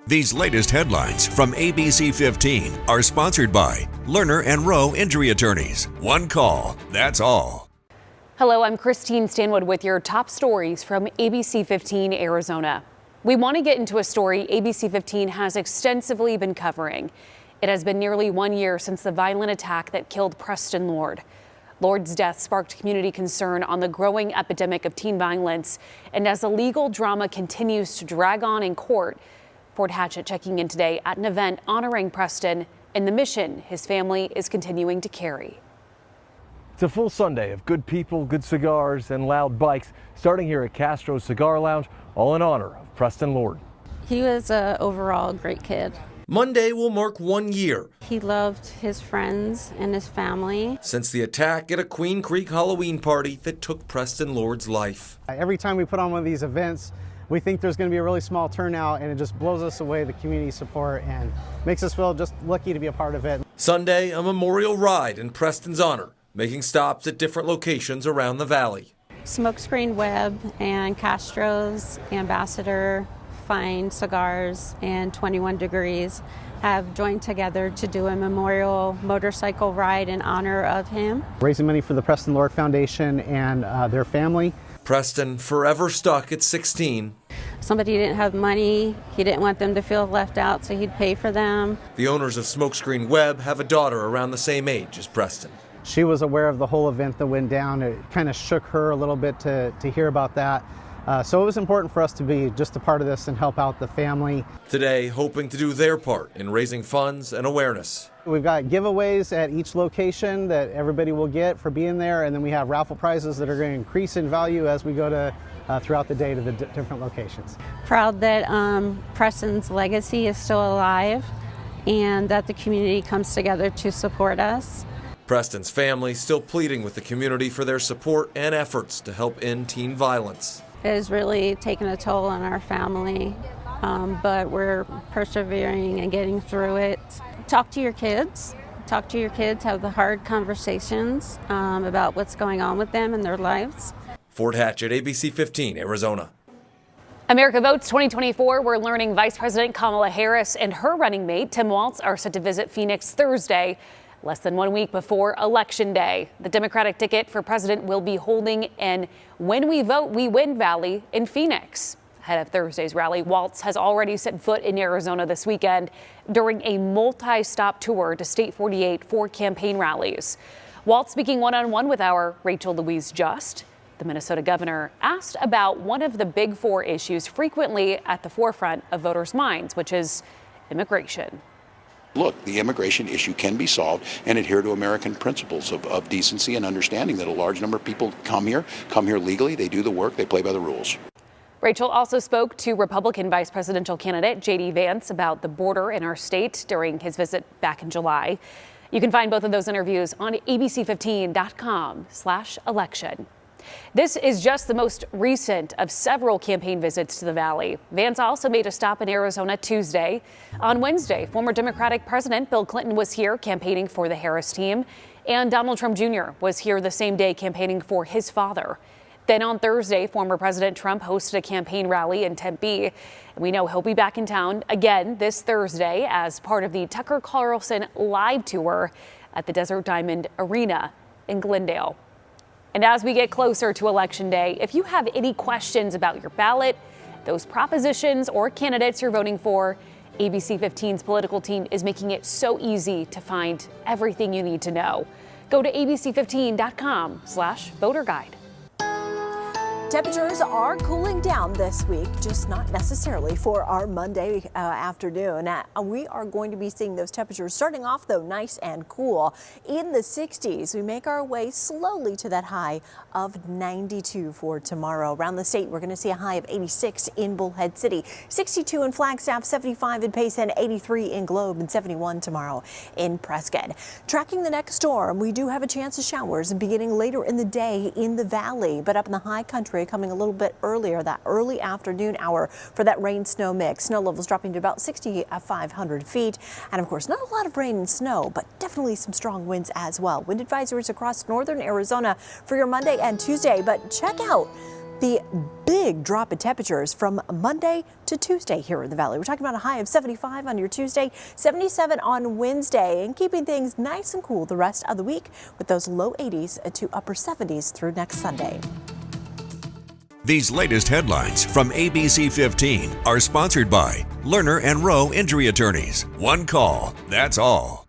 These latest headlines from ABC15 are sponsored by Lerner and Rowe Injury Attorneys. One call, that's all. Hello, I'm Christine Stanwood with your top stories from ABC15 Arizona. We want to get into a story ABC15 has extensively been covering. It has been nearly 1 year since the violent attack that killed Preston Lord. Lord's death sparked community concern on the growing epidemic of teen violence, and as the legal drama continues to drag on in court, Fort Hatchett checking in today at an event honoring Preston and the mission his family is continuing to carry. It's a full Sunday of good people, good cigars, and loud bikes, starting here at Castro's Cigar Lounge, all in honor of Preston Lord. He was an overall great kid. Monday will mark 1 year. He loved his friends and his family. Since the attack at a Queen Creek Halloween party that took Preston Lord's life. Every time we put on one of these events, we think there's going to be a really small turnout, and it just blows us away, the community support, and makes us feel just lucky to be a part of it. Sunday, a memorial ride in Preston's honor, making stops at different locations around the valley. Smokescreen Web and Castro's, Ambassador, Fine Cigars, and 21 Degrees have joined together to do a memorial motorcycle ride in honor of him. Raising money for the Preston Lord Foundation and their family. Preston, forever stuck at 16. Somebody didn't have money, he didn't want them to feel left out, so he'd pay for them. The owners of Smokescreen Web have a daughter around the same age as Preston. She was aware of the whole event that went down. It kind of shook her a little bit to hear about that. So it was important for us to be just a part of this and help out the family. Today, hoping to do their part in raising funds and awareness. We've got giveaways at each location that everybody will get for being there, and then we have raffle prizes that are going to increase in value as we go to throughout the day to the different locations. Proud that Preston's legacy is still alive and that the community comes together to support us. Preston's family still pleading with the community for their support and efforts to help end teen violence. It has really taken a toll on our family, but we're persevering and getting through it. Talk to your kids. Talk to your kids, have the hard conversations about what's going on with them in their lives. Fort Hatchett, ABC15, Arizona. America Votes 2024, we're learning Vice President Kamala Harris and her running mate, Tim Waltz, are set to visit Phoenix Thursday, less than 1 week before Election Day. The Democratic ticket for president will be holding an When We Vote, We Win rally in Phoenix. Ahead of Thursday's rally, Waltz has already set foot in Arizona this weekend during a multi-stop tour to State 48 for campaign rallies. Waltz speaking one-on-one with our Rachel Louise Just. The Minnesota governor asked about one of the big four issues frequently at the forefront of voters' minds, which is immigration. Look, the immigration issue can be solved and adhere to American principles of decency and understanding that a large number of people come here legally, they do the work, they play by the rules. Rachel also spoke to Republican vice presidential candidate J.D. Vance about the border in our state during his visit back in July. You can find both of those interviews on abc15.com/election. This is just the most recent of several campaign visits to the Valley. Vance also made a stop in Arizona Tuesday. On Wednesday, former Democratic President Bill Clinton was here campaigning for the Harris team, and Donald Trump Jr. was here the same day campaigning for his father. Then on Thursday, former President Trump hosted a campaign rally in Tempe. We know he'll be back in town again this Thursday as part of the Tucker Carlson live tour at the Desert Diamond Arena in Glendale. And as we get closer to Election Day, if you have any questions about your ballot, those propositions or candidates you're voting for, ABC15's political team is making it so easy to find everything you need to know. Go to abc15.com/voter guide. Temperatures are cooling down this week, just not necessarily for our Monday afternoon. We are going to be seeing those temperatures starting off, though, nice and cool in the 60s. We make our way slowly to that high of 92 for tomorrow. Around the state, we're going to see a high of 86 in Bullhead City, 62 in Flagstaff, 75 in Payson, 83 in Globe, and 71 tomorrow in Prescott. Tracking the next storm, we do have a chance of showers beginning later in the day in the valley, but up in the high country, coming a little bit earlier, that early afternoon hour for that rain snow mix. Snow levels dropping to about 6,500 feet. And of course, not a lot of rain and snow, but definitely some strong winds as well. Wind advisories across northern Arizona for your Monday and Tuesday. But check out the big drop in temperatures from Monday to Tuesday here in the valley. We're talking about a high of 75 on your Tuesday, 77 on Wednesday, and keeping things nice and cool the rest of the week with those low 80s to upper 70s through next Sunday. These latest headlines from ABC15 are sponsored by Lerner and Rowe Injury Attorneys. One call, that's all.